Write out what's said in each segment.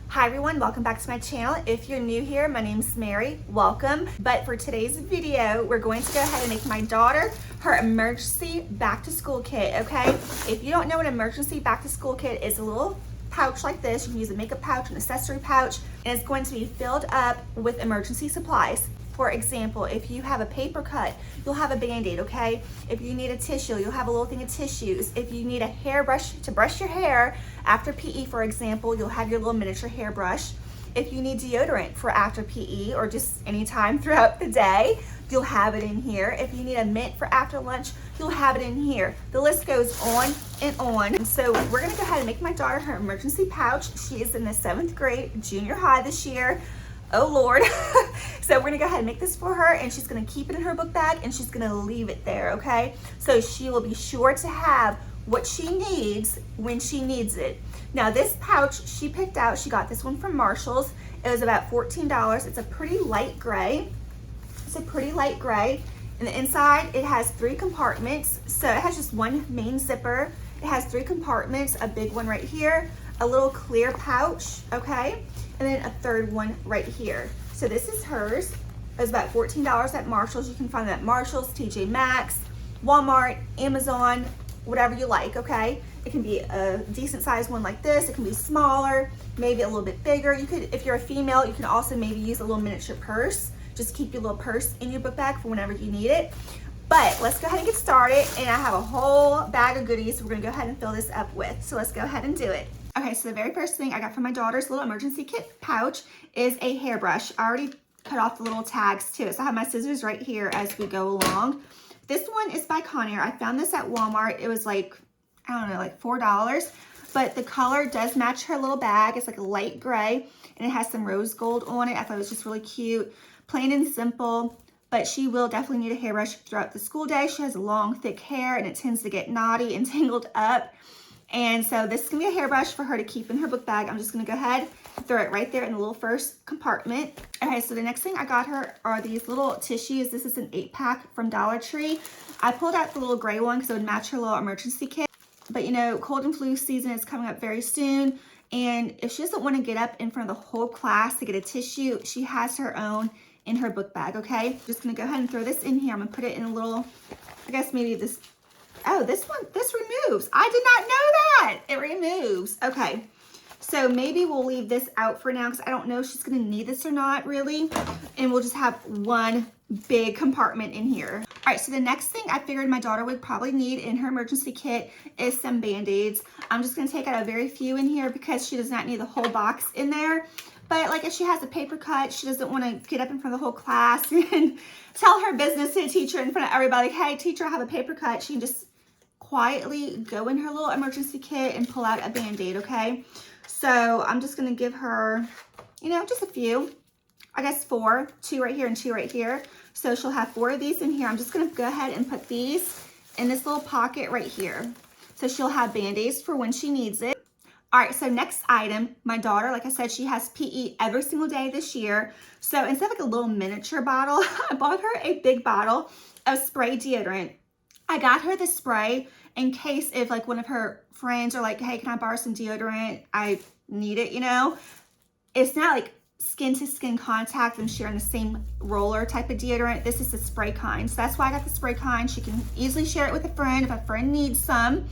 Hi everyone, welcome back to my channel. If you're new here, my name's Mary, welcome. But for today's video, we're going to go ahead and make my daughter her emergency back to school kit, okay? If you don't know what emergency back to school kit is, a little pouch like this. You can use a makeup pouch, an accessory pouch, and it's going to be filled up with emergency supplies. For example, if you have a paper cut, you'll have a Band-Aid, okay? If you need a tissue, you'll have a little thing of tissues. If you need a hairbrush to brush your hair after PE, for example, you'll have your little miniature hairbrush. If you need deodorant for after PE or just any time throughout the day, you'll have it in here. If you need a mint for after lunch, you'll have it in here. The list goes on and on. So we're gonna go ahead and make my daughter her emergency pouch. She is in the 7th grade, junior high this year. Oh Lord. So we're gonna go ahead and make this for her, and she's gonna keep it in her book bag and she's gonna leave it there, okay? So she will be sure to have what she needs when she needs it. Now this pouch she picked out, she got this one from Marshall's. It was about $14. It's a pretty light gray. It's a pretty light gray. And the inside, it has 3 compartments. So it has just one main zipper. It has 3 compartments, a big one right here, a little clear pouch, okay? And then a third one right here. So this is hers. It was about $14 at Marshall's. You can find it at Marshall's, TJ Maxx, Walmart, Amazon, whatever you like, okay? It can be a decent sized one like this. It can be smaller, maybe a little bit bigger. You could, if you're a female, you can also maybe use a little miniature purse. Just keep your little purse in your book bag for whenever you need it. But let's go ahead and get started. And I have a whole bag of goodies we're gonna go ahead and fill this up with. So let's go ahead and do it. Okay, so the very first thing I got from my daughter's little emergency kit pouch is a hairbrush. I already cut off the little tags to it. So I have my scissors right here as we go along. This one is by Conair. I found this at Walmart. It was like, I don't know, like $4. But the color does match her little bag. It's like a light gray and it has some rose gold on it. I thought it was just really cute. Plain and simple, but she will definitely need a hairbrush throughout the school day. She has long, thick hair and it tends to get knotty and tangled up. And so this is gonna be a hairbrush for her to keep in her book bag. I'm just gonna go ahead and throw it right there in the little first compartment. Okay, so the next thing I got her are these little tissues. This is an 8-pack from Dollar Tree. I pulled out the little gray one because it would match her little emergency kit. But you know, cold and flu season is coming up very soon. And if she doesn't want to get up in front of the whole class to get a tissue, she has her own in her book bag, okay? Just gonna go ahead and throw this in here. I'm gonna put it in a little, I guess maybe this, oh, this removes. I did not know that. It removes. Okay. So maybe we'll leave this out for now because I don't know if she's going to need this or not really. And we'll just have one big compartment in here. All right. So the next thing I figured my daughter would probably need in her emergency kit is some Band-Aids. I'm just going to take out a very few in here because she does not need the whole box in there. But like if she has a paper cut, she doesn't want to get up in front of the whole class and tell her business to the teacher in front of everybody. Like, hey, teacher, I have a paper cut. She can just quietly go in her little emergency kit and pull out a Band-Aid, okay? So I'm just gonna give her, you know, just a few, I guess 4, 2 right here and 2 right here. So she'll have 4 of these in here. I'm just gonna go ahead and put these in this little pocket right here. So she'll have Band-Aids for when she needs it. All right, so next item, my daughter, like I said, she has PE every single day this year. So instead of like a little miniature bottle, I bought her a big bottle of spray deodorant. I got her the spray in case if like one of her friends are like, hey, can I borrow some deodorant? I need it, you know? It's not like skin to skin contact and sharing the same roller type of deodorant. This is the spray kind. So that's why I got the spray kind. She can easily share it with a friend if a friend needs some.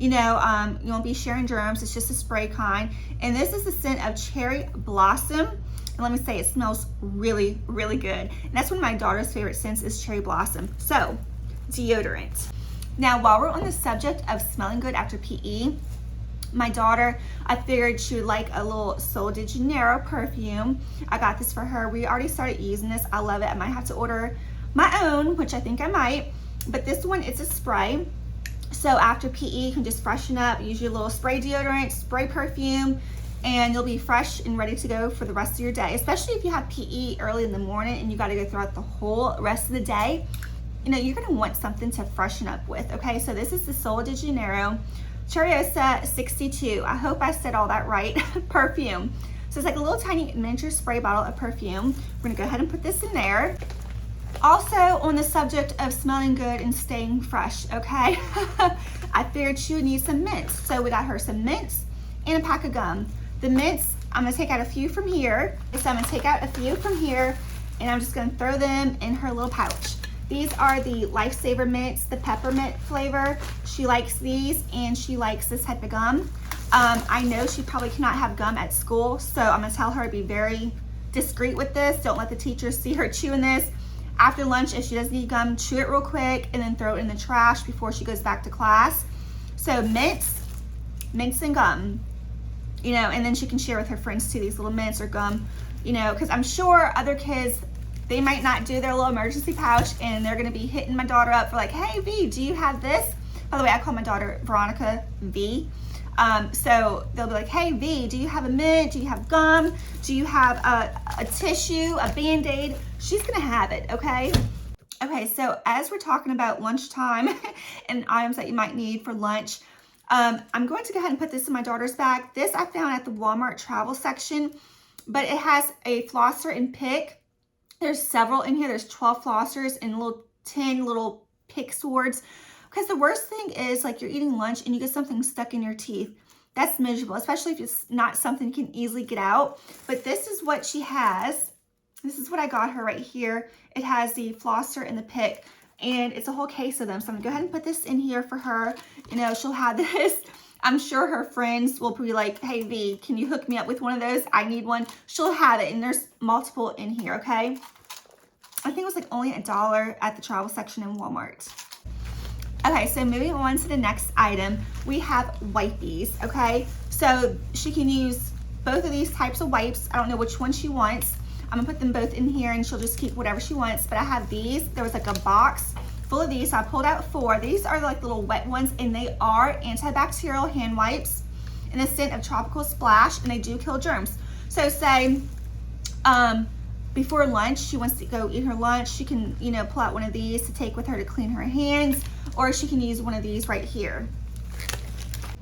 You know, you won't be sharing germs. It's just a spray kind. And this is the scent of Cherry Blossom. And let me say, it smells really, really good. And that's one of my daughter's favorite scents is Cherry Blossom. So, deodorant. Now, while we're on the subject of smelling good after PE, my daughter, I figured she would like a little Sol de Janeiro perfume. I got this for her. We already started using this. I love it. I might have to order my own, which I think I might. But this one, it's a spray. So after PE, you can just freshen up, use your little spray deodorant, spray perfume, and you'll be fresh and ready to go for the rest of your day. Especially if you have PE early in the morning and you got to go throughout the whole rest of the day. You know, you're going to want something to freshen up with, okay? So this is the Sol de Janeiro Cheriosa 62. I hope I said all that right. Perfume. So it's like a little tiny miniature spray bottle of perfume. We're going to go ahead and put this in there. Also, on the subject of smelling good and staying fresh, okay? I figured she would need some mints. So we got her some mints and a pack of gum. The mints I'm gonna take out a few from here. So I'm gonna take out a few from here and I'm just gonna throw them in her little pouch. These are the Lifesaver mints, the peppermint flavor. She likes these and she likes this type of gum. I know she probably cannot have gum at school, so I'm gonna tell her to be very discreet with this. Don't let the teachers see her chewing this. After lunch, if she does need gum, chew it real quick and then throw it in the trash before she goes back to class. So mints and gum, you know, and then she can share with her friends too, these little mints or gum, you know, because I'm sure other kids, they might not do their little emergency pouch and they're gonna be hitting my daughter up for like, hey V, do you have this? By the way, I call my daughter Veronica V. So they'll be like, hey V, do you have a mint? Do you have gum? Do you have a tissue, a Band-Aid? She's gonna have it, okay? Okay, so as we're talking about lunchtime and items that you might need for lunch, I'm going to go ahead and put this in my daughter's bag. This I found at the Walmart travel section, but it has a flosser and pick. There's several in here. There's 12 flossers and 10 little pick swords. Because the worst thing is like you're eating lunch and you get something stuck in your teeth. That's miserable, especially if it's not something you can easily get out. But this is what she has. This is what I got her right here. It has the flosser and the pick, and it's a whole case of them. So I'm gonna go ahead and put this in here for her. You know, she'll have this. I'm sure her friends will be like, hey V, can you hook me up with one of those? I need one. She'll have it, and there's multiple in here, okay? I think it was like only $1 at the travel section in Walmart. Okay, so moving on to the next item, we have wipies, okay? So she can use both of these types of wipes. I don't know which one she wants. I'm gonna put them both in here and she'll just keep whatever she wants, but I have these. There was like a box full of these, so I pulled out 4. These are like little wet ones, and they are antibacterial hand wipes in the scent of tropical splash, and they do kill germs. So say, before lunch, she wants to go eat her lunch, she can, you know, pull out one of these to take with her to clean her hands, or she can use one of these right here.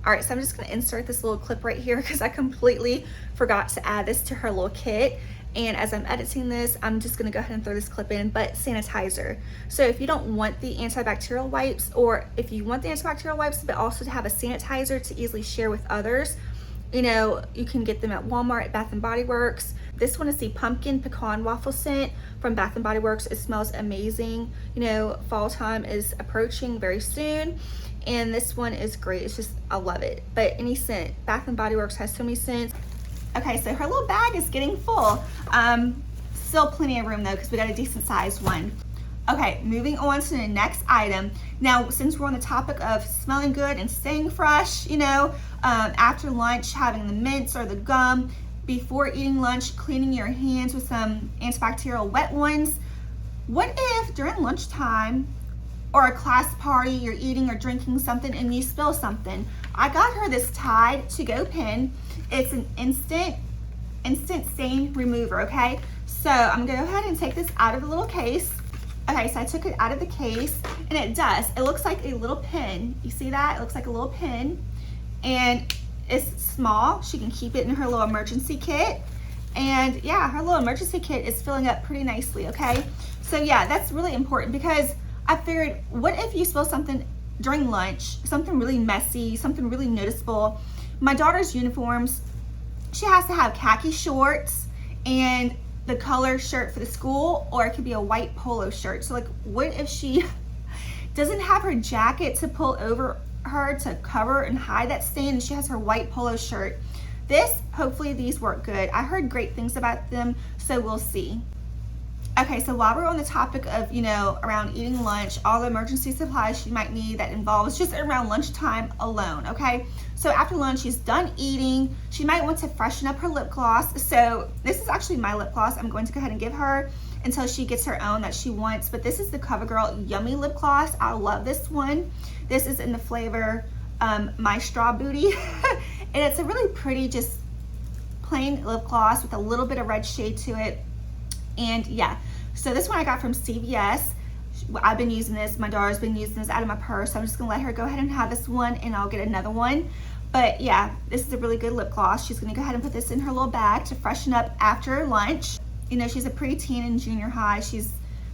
All right, so I'm just gonna insert this little clip right here because I completely forgot to add this to her little kit. And as I'm editing this, I'm just gonna go ahead and throw this clip in, but sanitizer. So if you don't want the antibacterial wipes, or if you want the antibacterial wipes, but also to have a sanitizer to easily share with others, you know, you can get them at Walmart, at Bath & Body Works. This one is the pumpkin pecan waffle scent from Bath & Body Works. It smells amazing. You know, fall time is approaching very soon, and this one is great. It's just, I love it. But any scent, Bath & Body Works has so many scents. Okay, so her little bag is getting full. Still plenty of room though, because we got a decent sized one. Okay, moving on to the next item. Now, since we're on the topic of smelling good and staying fresh, you know, after lunch, having the mints or the gum, before eating lunch, cleaning your hands with some antibacterial wet ones. What if during lunchtime or a class party, you're eating or drinking something and you spill something? I got her this Tide to-go pen. It's an instant stain remover, okay? So I'm gonna go ahead and take this out of the little case. Okay, so I took it out of the case, and it does. It looks like a little pin. You see that? It looks like a little pin, and it's small. She can keep it in her little emergency kit. And yeah, her little emergency kit is filling up pretty nicely, okay? So yeah, that's really important, because I figured, what if you spill something during lunch, something really messy, something really noticeable? My daughter's uniforms, she has to have khaki shorts and the color shirt for the school, or it could be a white polo shirt. So like, what if she doesn't have her jacket to pull over her to cover and hide that stain, and she has her white polo shirt? Hopefully these work good. I heard great things about them, so we'll see. Okay, so while we're on the topic of, you know, around eating lunch, all the emergency supplies she might need that involves just around lunchtime alone, okay? So after lunch, she's done eating. She might want to freshen up her lip gloss. So this is actually my lip gloss. I'm going to go ahead and give her until she gets her own that she wants. But this is the CoverGirl Yummy Lip Gloss. I love this one. This is in the flavor My Straw Booty. And it's a really pretty, just plain lip gloss with a little bit of red shade to it. And yeah, so this one I got from CVS. I've been using this, my daughter's been using this out of my purse, so I'm just gonna let her go ahead and have this one, and I'll get another one. But yeah, this is a really good lip gloss. She's gonna go ahead and put this in her little bag to freshen up after lunch. You know, she's a preteen in junior high. She's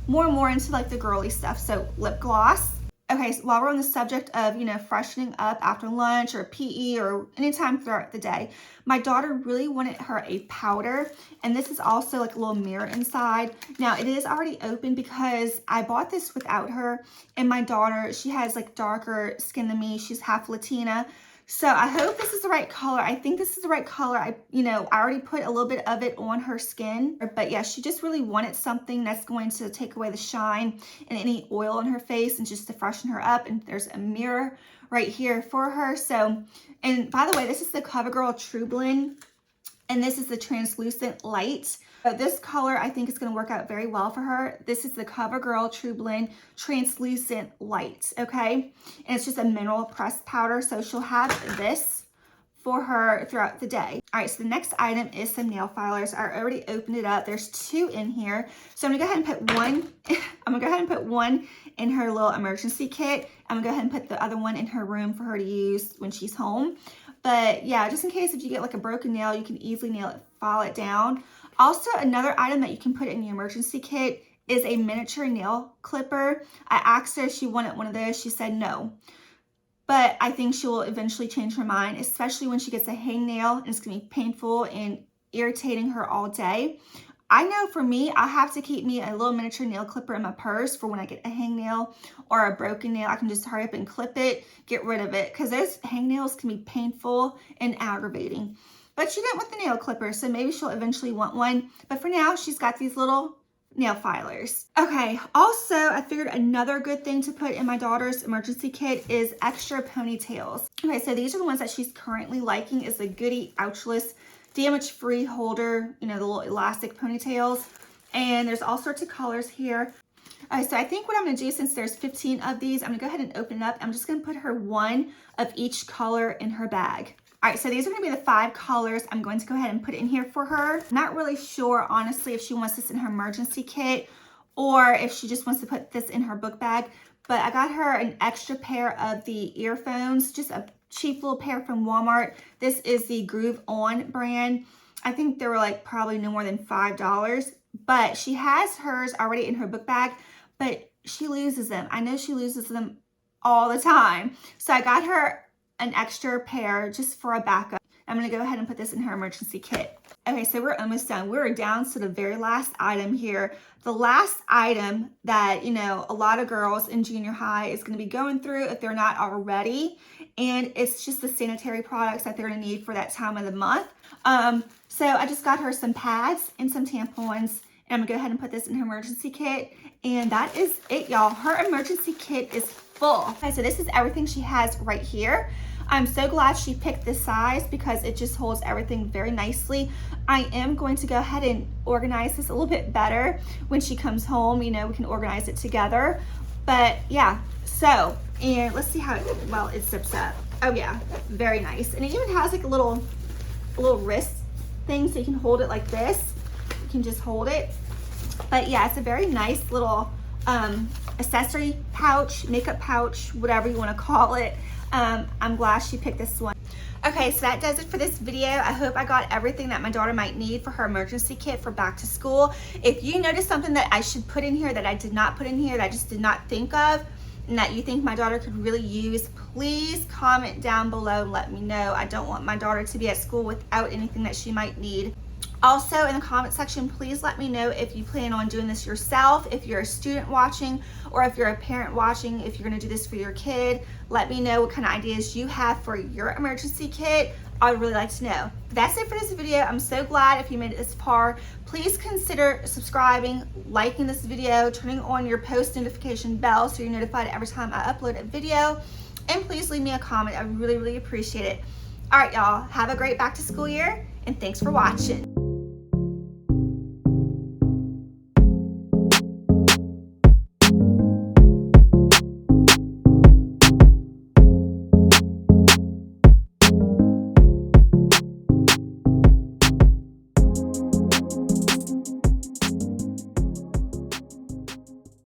more and more into like the girly stuff. So lip gloss. Okay, so while we're on the subject of, freshening up after lunch or PE or anytime throughout the day, my daughter really wanted her a powder, and this is also like a little mirror inside. Now, it is already open because I bought this without her, and my daughter, she has like darker skin than me. She's half Latina. So I hope this is the right color. I think this is the right color. I already put a little bit of it on her skin, but yeah, she just really wanted something that's going to take away the shine and any oil on her face and just to freshen her up. And there's a mirror right here for her. So, and by the way, this is the CoverGirl True Blend, and this is the translucent light. This color I think is going to work out very well for her. This is the CoverGirl True Blend Translucent Light, okay? And it's just a mineral pressed powder, so she'll have this for her throughout the day. All right, so the next item is some nail filers. I already opened it up. There's 2 in here. So I'm gonna go ahead and put one, in her little emergency kit. I'm gonna go ahead and put the other one in her room for her to use when she's home. But yeah, just in case if you get like a broken nail, you can easily file it down. Also, another item that you can put in your emergency kit is a miniature nail clipper. I asked her if she wanted one of those. She said no. But I think she will eventually change her mind, especially when she gets a hangnail and it's going to be painful and irritating her all day. I know for me, I have to keep me a little miniature nail clipper in my purse for when I get a hangnail or a broken nail. I can just hurry up and clip it, get rid of it, because those hangnails can be painful and aggravating. But she didn't want the nail clipper, so maybe she'll eventually want one. But for now, she's got these little nail filers. Okay, also, I figured another good thing to put in my daughter's emergency kit is extra ponytails. Okay, so these are the ones that she's currently liking, is the Goody Ouchless damage-free holder, the little elastic ponytails. And there's all sorts of colors here. So I think what I'm gonna do, since there's 15 of these, I'm gonna go ahead and open it up. I'm just gonna put her one of each color in her bag. All right, so these are gonna be the 5 colors. I'm going to go ahead and put it in here for her. Not really sure, honestly, if she wants this in her emergency kit or if she just wants to put this in her book bag. But I got her an extra pair of the earphones, just a cheap little pair from Walmart. This is the Groove On brand. I think they were like probably no more than $5, but she has hers already in her book bag, but she loses them. I know she loses them all the time. So I got her an extra pair just for a backup. I'm gonna go ahead and put this in her emergency kit. Okay, so we're almost done. We're down to the very last item here. The last item that, a lot of girls in junior high is gonna be going through if they're not already, and it's just the sanitary products that they're gonna need for that time of the month. So I just got her some pads and some tampons, and I'm gonna go ahead and put this in her emergency kit, and that is it, y'all. Her emergency kit is full. Okay, so this is everything she has right here. I'm so glad she picked this size because it just holds everything very nicely. I am going to go ahead and organize this a little bit better when she comes home. We can organize it together. But yeah, so, and let's see how it zips up. Oh yeah, very nice. And it even has like a little wrist thing so you can hold it like this. You can just hold it. But yeah, it's a very nice little accessory pouch, makeup pouch, whatever you want to call it. I'm glad she picked this one. Okay, so that does it for this video. I hope I got everything that my daughter might need for her emergency kit for back to school. If you notice something that I should put in here that I did not put in here, that I just did not think of, and that you think my daughter could really use, please comment down below and let me know. I don't want my daughter to be at school without anything that she might need. Also, in the comment section, please let me know if you plan on doing this yourself, if you're a student watching, or if you're a parent watching, if you're gonna do this for your kid. Let me know what kind of ideas you have for your emergency kit. I would really like to know. That's it for this video. I'm so glad if you made it this far. Please consider subscribing, liking this video, turning on your post notification bell so you're notified every time I upload a video. And please leave me a comment. I really, really appreciate it. All right, y'all, have a great back to school year, and thanks for watching.